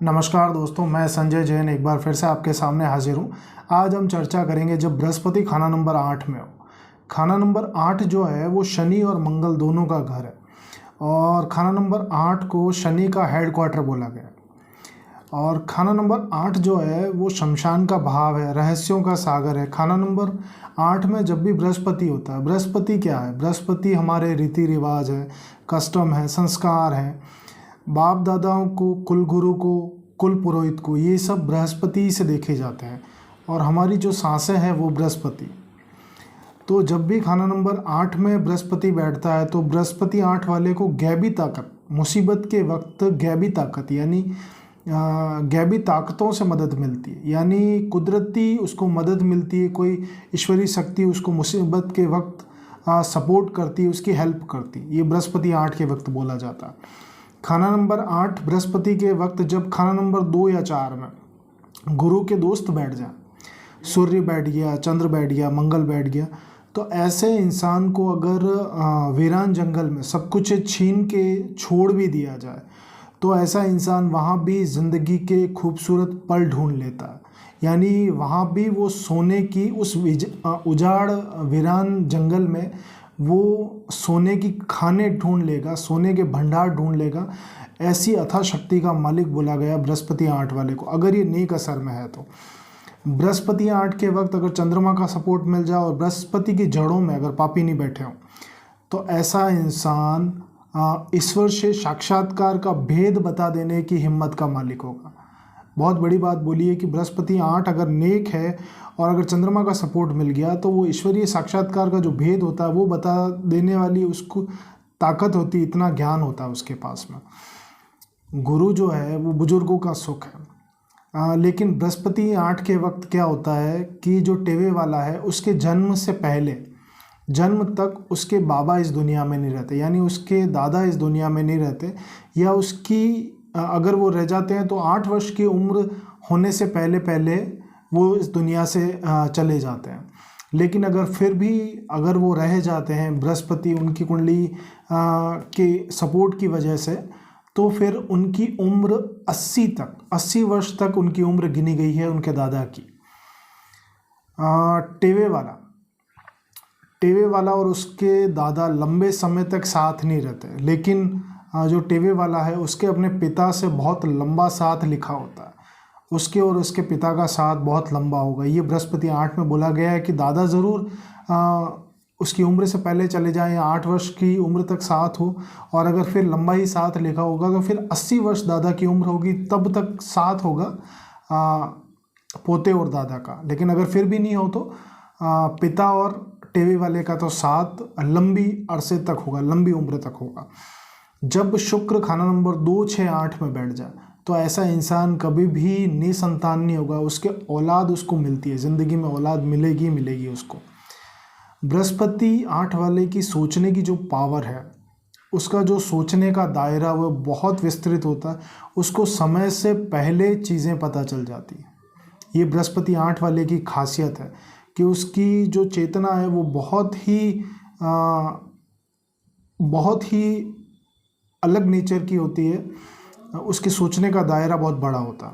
नमस्कार दोस्तों, मैं संजय जैन एक बार फिर से आपके सामने हाजिर हूँ। आज हम चर्चा करेंगे जब बृहस्पति खाना नंबर 8 में हो। खाना नंबर 8 जो है वो शनि और मंगल दोनों का घर है और खाना नंबर 8 को शनि का हेड क्वार्टर बोला गया है। और खाना नंबर 8 जो है वो शमशान का भाव है, रहस्यों का सागर है। खाना नंबर 8 में जब भी बृहस्पति होता है, बृहस्पति क्या है? बृहस्पति हमारे रीति रिवाज है, कस्टम है, संस्कार हैं, बाप दादाओं को, कुल गुरु को, कुल पुरोहित को, ये सब बृहस्पति से देखे जाते हैं और हमारी जो सांसें हैं वो बृहस्पति। तो जब भी खाना नंबर 8 में बृहस्पति बैठता है तो बृहस्पति 8 वाले को गैबी ताकत, मुसीबत के वक्त गैबी ताकत यानी गैबी ताकतों से मदद मिलती है, यानी कुदरती उसको मदद मिलती है, कोई ईश्वरीय शक्ति उसको मुसीबत के वक्त सपोर्ट करती है, उसकी हेल्प करती है। ये बृहस्पति 8 के वक्त बोला जाता है। खाना नंबर 8 बृहस्पति के वक्त जब खाना नंबर 2 या 4 में गुरु के दोस्त बैठ जाए, सूर्य बैठ गया, चंद्र बैठ गया, मंगल बैठ गया, तो ऐसे इंसान को अगर वीरान जंगल में सब कुछ छीन के छोड़ भी दिया जाए तो ऐसा इंसान वहाँ भी ज़िंदगी के खूबसूरत पल ढूंढ लेता है। यानी वहाँ भी वो सोने की उस उजाड़ वीरान जंगल में वो सोने की खाने ढूंढ लेगा, सोने के भंडार ढूंढ लेगा। ऐसी अथाह शक्ति का मालिक बोला गया बृहस्पति 8 वाले को, अगर ये नेक असर में है तो। बृहस्पति 8 के वक्त अगर चंद्रमा का सपोर्ट मिल जाए और बृहस्पति की जड़ों में अगर पापी नहीं बैठे हों तो ऐसा इंसान ईश्वर से साक्षात्कार का भेद बता देने की हिम्मत का मालिक होगा। बहुत बड़ी बात बोली है कि बृहस्पति 8 अगर नेक है और अगर चंद्रमा का सपोर्ट मिल गया तो वो ईश्वरीय साक्षात्कार का जो भेद होता है वो बता देने वाली उसको ताकत होती, इतना ज्ञान होता है उसके पास में। गुरु जो है वो बुजुर्गों का सुख है। लेकिन बृहस्पति 8 के वक्त क्या होता है कि जो टेवे वाला है उसके जन्म से पहले, जन्म तक उसके बाबा इस दुनिया में नहीं रहते, यानी उसके दादा इस दुनिया में नहीं रहते, या उसकी अगर वो रह जाते हैं तो 8 वर्ष की उम्र होने से पहले पहले वो इस दुनिया से चले जाते हैं। लेकिन अगर फिर भी अगर वो रह जाते हैं बृहस्पति उनकी कुंडली के सपोर्ट की वजह से, तो फिर उनकी उम्र 80 वर्ष तक उनकी उम्र गिनी गई है उनके दादा की। टेवे वाला और उसके दादा लंबे समय तक साथ नहीं रहते, लेकिन जो टेवे वाला है उसके अपने पिता से बहुत लंबा साथ लिखा होता है, उसके और उसके पिता का साथ बहुत लंबा होगा। ये बृहस्पति 8 में बोला गया है कि दादा ज़रूर उसकी उम्र से पहले चले जाएं या 8 वर्ष की उम्र तक साथ हो, और अगर फिर लंबा ही साथ लिखा होगा तो फिर 80 वर्ष दादा की उम्र होगी तब तक साथ होगा पोते और दादा का। लेकिन अगर फिर भी नहीं हो तो पिता और टेवे वाले का तो साथ लंबी अरसे तक होगा, लंबी उम्र तक होगा। जब शुक्र खाना नंबर 2, 6, 8 में बैठ जाए तो ऐसा इंसान कभी भी निसंतान नहीं होगा, उसके औलाद उसको मिलती है, ज़िंदगी में औलाद मिलेगी उसको। बृहस्पति 8 वाले की सोचने की जो पावर है, उसका जो सोचने का दायरा वो बहुत विस्तृत होता है, उसको समय से पहले चीज़ें पता चल जाती हैं। ये बृहस्पति 8 वाले की खासियत है कि उसकी जो चेतना है वो बहुत ही अलग नेचर की होती है, उसके सोचने का दायरा बहुत बड़ा होता है।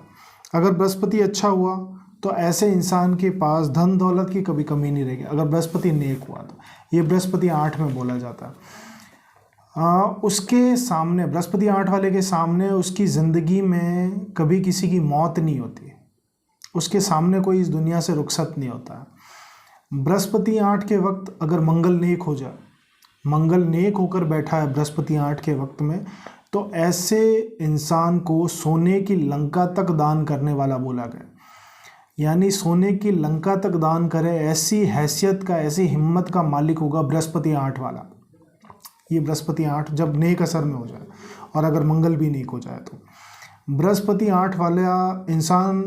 अगर बृहस्पति अच्छा हुआ तो ऐसे इंसान के पास धन दौलत की कभी कमी नहीं रहेगी, अगर बृहस्पति नेक हुआ तो। ये बृहस्पति 8 में बोला जाता है। उसके सामने, बृहस्पति 8 वाले के सामने उसकी ज़िंदगी में कभी किसी की मौत नहीं होती, उसके सामने कोई इस दुनिया से रुखसत नहीं होता है। बृहस्पति 8 के वक्त अगर मंगल नेक हो जाए, मंगल नेक होकर बैठा है बृहस्पति 8 के वक्त में, तो ऐसे इंसान को सोने की लंका तक दान करने वाला बोला गया। यानी सोने की लंका तक दान करे, ऐसी हैसियत का, ऐसी हिम्मत का मालिक होगा बृहस्पति 8 वाला। ये बृहस्पति 8 जब नेक असर में हो जाए और अगर मंगल भी नेक हो जाए तो बृहस्पति 8 वाला इंसान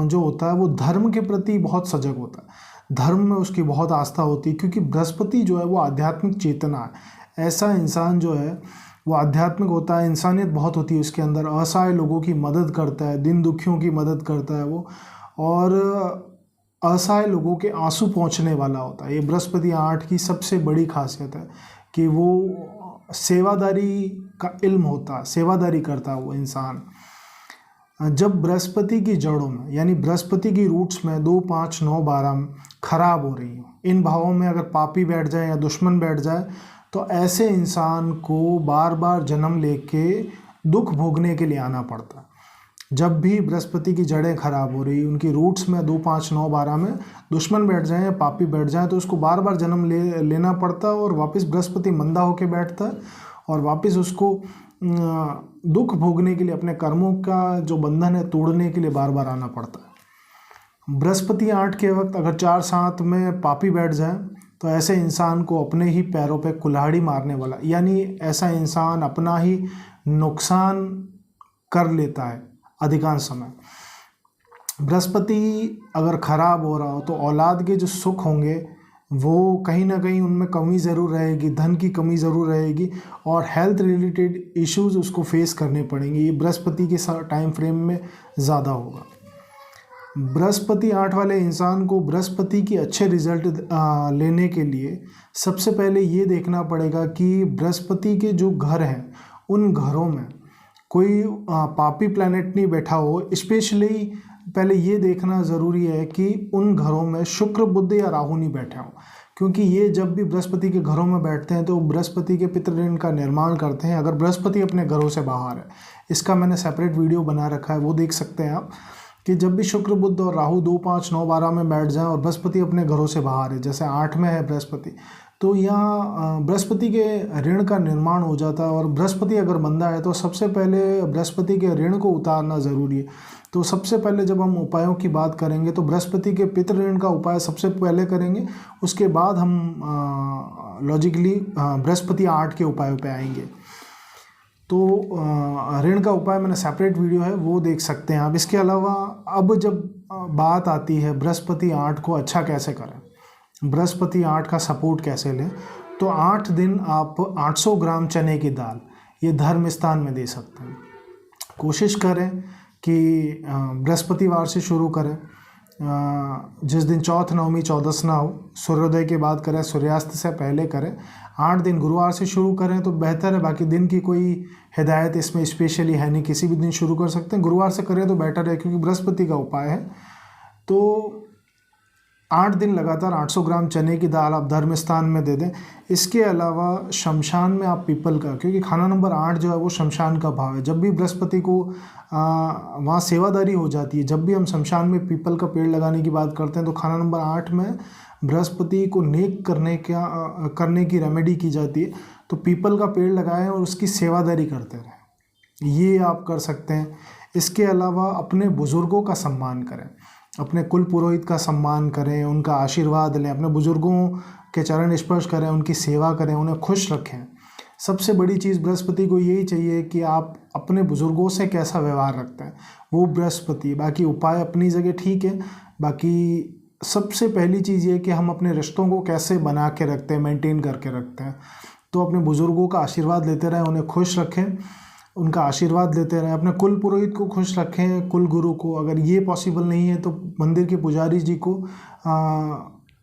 जो होता है वो धर्म के प्रति बहुत सजग होता है, धर्म में उसकी बहुत आस्था होती है, क्योंकि बृहस्पति जो है वो आध्यात्मिक चेतना है। ऐसा इंसान जो है वो आध्यात्मिक होता है, इंसानियत बहुत होती है उसके अंदर, असहाय लोगों की मदद करता है, दिन दुखियों की मदद करता है वो, और असहाय लोगों के आंसू पहुंचने वाला होता है। ये बृहस्पति 8 की सबसे बड़ी खासियत है कि वो सेवादारी का इल्म होता है, सेवादारी करता है वो इंसान। जब बृहस्पति की जड़ों में यानी बृहस्पति की रूट्स में 2, 5, 9, 12 खराब हो रही हो, इन भावों में अगर पापी बैठ जाए या दुश्मन बैठ जाए तो ऐसे इंसान को बार बार जन्म लेके दुख भोगने के लिए आना पड़ता है। जब भी बृहस्पति की जड़ें खराब हो रही, उनकी रूट्स में 2, 5, 9, 12 में दुश्मन बैठ जाएं या पापी बैठ जाएं तो उसको बार बार जन्म लेना पड़ता है और वापस बृहस्पति मंदा होके बैठता है और वापस उसको दुख भोगने के लिए, अपने कर्मों का जो बंधन है तोड़ने के लिए बार बार आना पड़ता है। बृहस्पति 8 के वक्त अगर 4, 7 में पापी बैठ जाए तो ऐसे इंसान को अपने ही पैरों पे कुल्हाड़ी मारने वाला, यानी ऐसा इंसान अपना ही नुकसान कर लेता है अधिकांश समय। बृहस्पति अगर खराब हो रहा हो तो औलाद के जो सुख होंगे वो कहीं ना कहीं उनमें कमी ज़रूर रहेगी, धन की कमी ज़रूर रहेगी और हेल्थ रिलेटेड इश्यूज उसको फेस करने पड़ेंगे। ये बृहस्पति के टाइम फ्रेम में ज़्यादा होगा। बृहस्पति 8 वाले इंसान को बृहस्पति की अच्छे रिजल्ट लेने के लिए सबसे पहले ये देखना पड़ेगा कि बृहस्पति के जो घर हैं उन घरों में कोई पापी प्लैनेट नहीं बैठा हो। स्पेशली पहले ये देखना ज़रूरी है कि उन घरों में शुक्र, बुध या राहु नहीं बैठे हों, क्योंकि ये जब भी बृहस्पति के घरों में बैठते हैं तो बृहस्पति के पितृ ऋण का निर्माण करते हैं अगर बृहस्पति अपने घरों से बाहर है। इसका मैंने सेपरेट वीडियो बना रखा है, वो देख सकते हैं आप कि जब भी शुक्र, बुध और राहु 2, 5, 9, 12 में बैठ जाएं और बृहस्पति अपने घरों से बाहर है, जैसे 8 में है बृहस्पति, तो यहाँ बृहस्पति के ऋण का निर्माण हो जाता है। और बृहस्पति अगर मंदा है तो सबसे पहले बृहस्पति के ऋण को उतारना ज़रूरी है। तो सबसे पहले जब हम उपायों की बात करेंगे तो बृहस्पति के पितृ ऋण का उपाय सबसे पहले करेंगे, उसके बाद हम लॉजिकली बृहस्पति 8 के उपायों पे आएंगे। तो ऋण का उपाय मैंने सेपरेट वीडियो है, वो देख सकते हैं आप। इसके अलावा अब जब बात आती है बृहस्पति 8 को अच्छा कैसे करें, बृहस्पति 8 का सपोर्ट कैसे लें, तो 8 दिन आप 800 ग्राम चने की दाल ये धर्म स्थान में दे सकते हैं। कोशिश करें कि बृहस्पतिवार से शुरू करें, जिस दिन चौथ, नवमी, चौदस ना हो, सूर्योदय के बाद करें, सूर्यास्त से पहले करें। 8 दिन गुरुवार से शुरू करें तो बेहतर है, बाकी दिन की कोई हिदायत इसमें स्पेशली है नहीं, किसी भी दिन शुरू कर सकते हैं। गुरुवार से करें तो बेटर है क्योंकि बृहस्पति का उपाय है। तो 8 दिन लगातार 800 ग्राम चने की दाल आप धर्म स्थान में दे दें। इसके अलावा शमशान में आप पीपल का, क्योंकि खाना नंबर 8 जो है वो शमशान का भाव है, जब भी बृहस्पति को वहाँ सेवादारी हो जाती है, जब भी हम शमशान में पीपल का पेड़ लगाने की बात करते हैं तो खाना नंबर 8 में बृहस्पति को नेक करने की रेमेडी की जाती है। तो पीपल का पेड़ लगाएं और उसकी सेवादारी करते रहें, ये आप कर सकते हैं। इसके अलावा अपने बुज़ुर्गों का सम्मान करें, अपने कुल पुरोहित का सम्मान करें, उनका आशीर्वाद लें, अपने बुज़ुर्गों के चरण स्पर्श करें, उनकी सेवा करें, उन्हें खुश रखें। सबसे बड़ी चीज़ बृहस्पति को यही चाहिए कि आप अपने बुज़ुर्गों से कैसा व्यवहार रखते हैं, वो बृहस्पति। बाकी उपाय अपनी जगह ठीक है, बाकी सबसे पहली चीज़ ये कि हम अपने रिश्तों को कैसे बना के रखते हैं, मेंटेन करके रखते हैं। तो अपने बुज़ुर्गों का आशीर्वाद लेते रहें, उन्हें खुश रखें, उनका आशीर्वाद लेते रहें, अपने कुल पुरोहित को खुश रखें, कुल गुरु को। अगर ये पॉसिबल नहीं है तो मंदिर के पुजारी जी को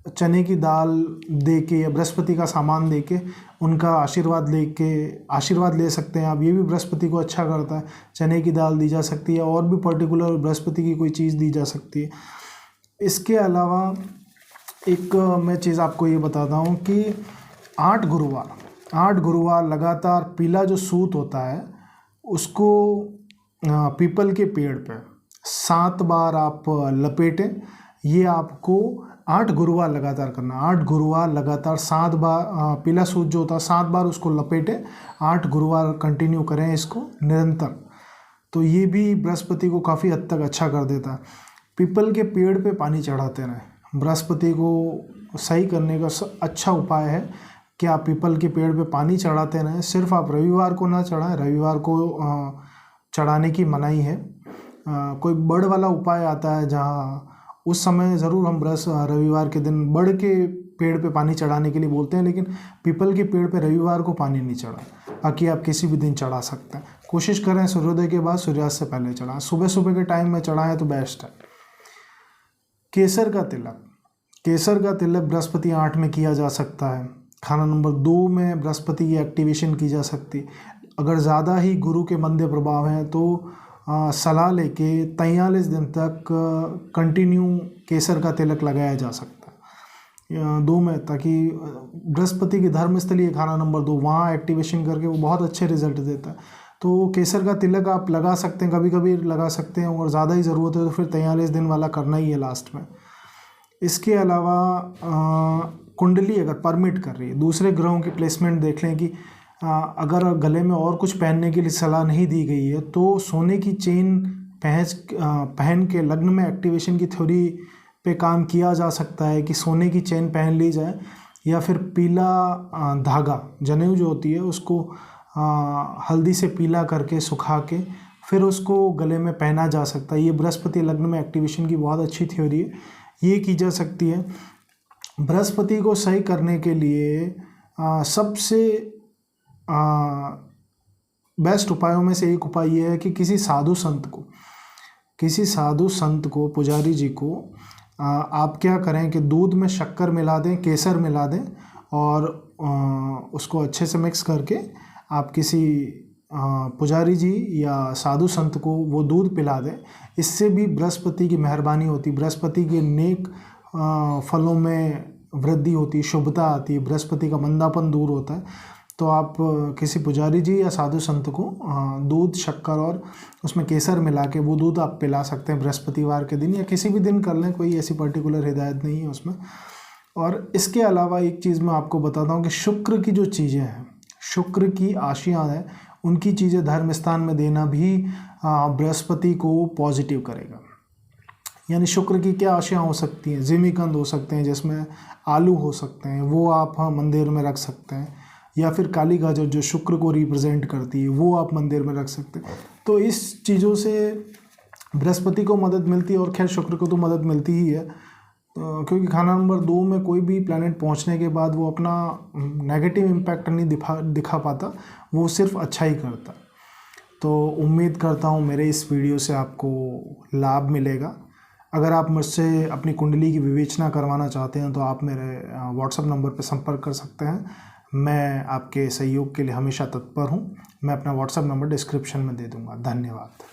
चने की दाल दे के या बृहस्पति का सामान दे के उनका आशीर्वाद ले सकते हैं आप। ये भी बृहस्पति को अच्छा करता है। चने की दाल दी जा सकती है, और भी पर्टिकुलर बृहस्पति की कोई चीज़ दी जा सकती है। इसके अलावा एक मैं चीज़ आपको ये बताता हूँ कि 8 गुरुवार लगातार पीला जो सूत होता है उसको पीपल के पेड़ पे 7 बार आप लपेटें। ये आपको 8 गुरुवार लगातार करना, 8 गुरुवार लगातार 7 बार पीला सूत जो होता है 7 बार उसको लपेटें, 8 गुरुवार कंटिन्यू करें इसको निरंतर। तो ये भी बृहस्पति को काफ़ी हद तक अच्छा कर देता है। पीपल के पेड़ पे पानी चढ़ाते रहें। बृहस्पति को सही करने का अच्छा उपाय है कि आप पीपल के पेड़ पे पानी चढ़ाते रहें। सिर्फ आप रविवार को ना चढ़ाएं, रविवार को चढ़ाने की मनाही है। कोई बड़ वाला उपाय आता है जहाँ उस समय ज़रूर हम रविवार के दिन बड़ के पेड़ पे पानी चढ़ाने के लिए बोलते हैं, लेकिन पीपल के पेड़ पे रविवार को पानी नहीं चढ़ाएं। बाकी आप किसी भी दिन चढ़ा सकते हैं। कोशिश करें सूर्योदय के बाद, सूर्यास्त से पहले चढ़ाएं। सुबह सुबह के टाइम में चढ़ाएं तो बेस्ट है। केसर का तिलक बृहस्पति 8 में किया जा सकता है। खाना नंबर 2 में बृहस्पति की एक्टिवेशन की जा सकती है। अगर ज़्यादा ही गुरु के मंदे प्रभाव हैं तो सलाह लेके 43 दिन तक कंटिन्यू केसर का तिलक लगाया जा सकता है 2 में, ताकि बृहस्पति की धर्मस्थली खाना नंबर 2 वहाँ एक्टिवेशन करके वो बहुत अच्छे रिजल्ट देता है। तो केसर का तिलक आप लगा सकते हैं, कभी कभी लगा सकते हैं, और ज़्यादा ही ज़रूरत है तो फिर 43 दिन वाला करना ही है लास्ट में। इसके अलावा कुंडली अगर परमिट कर रही है, दूसरे ग्रहों की प्लेसमेंट देख लें कि अगर गले में और कुछ पहनने के लिए सलाह नहीं दी गई है तो सोने की चेन पहन के लग्न में एक्टिवेशन की थ्योरी पे काम किया जा सकता है कि सोने की चेन पहन ली जाए, या फिर पीला धागा जनेऊ जो होती है उसको हल्दी से पीला करके सुखा के फिर उसको गले में पहना जा सकता है। ये बृहस्पति लग्न में एक्टिवेशन की बहुत अच्छी थ्योरी है, ये की जा सकती है। बृहस्पति को सही करने के लिए सबसे बेस्ट उपायों में से एक उपाय ये है कि किसी साधु संत को पुजारी जी को आप क्या करें कि दूध में शक्कर मिला दें, केसर मिला दें, और उसको अच्छे से मिक्स करके आप किसी पुजारी जी या साधु संत को वो दूध पिला दें। इससे भी बृहस्पति की मेहरबानी होती, बृहस्पति के नेक फलों में वृद्धि होती, शुभता आती है, बृहस्पति का मंदापन दूर होता है। तो आप किसी पुजारी जी या साधु संत को दूध, शक्कर और उसमें केसर मिला के वो दूध आप पिला सकते हैं बृहस्पतिवार के दिन, या किसी भी दिन कर लें, कोई ऐसी पर्टिकुलर हिदायत नहीं है उसमें। और इसके अलावा एक चीज़ मैं आपको बताता हूँ कि शुक्र की जो चीज़ें हैं, शुक्र की आशियाँ हैं, उनकी चीज़ें धर्म स्थान में देना भी बृहस्पति को पॉजिटिव करेगा। यानी शुक्र की क्या आशियाँ हो सकती हैं, जिमीकंद हो सकते हैं जिसमें आलू हो सकते हैं, वो आप मंदिर में रख सकते हैं, या फिर काली गाजर जो शुक्र को रिप्रेजेंट करती है वो आप मंदिर में रख सकते हैं। तो इस चीज़ों से बृहस्पति को मदद मिलती है, और खैर शुक्र को तो मदद मिलती ही है, क्योंकि खाना नंबर 2 में कोई भी प्लैनेट पहुंचने के बाद वो अपना नेगेटिव इम्पैक्ट नहीं दिखा पाता, वो सिर्फ अच्छा ही करता। तो उम्मीद करता हूँ मेरे इस वीडियो से आपको लाभ मिलेगा। अगर आप मुझसे अपनी कुंडली की विवेचना करवाना चाहते हैं तो आप मेरे व्हाट्सएप नंबर पर संपर्क कर सकते हैं। मैं आपके सहयोग के लिए हमेशा तत्पर हूँ। मैं अपना व्हाट्सएप नंबर डिस्क्रिप्शन में दे दूँगा। धन्यवाद।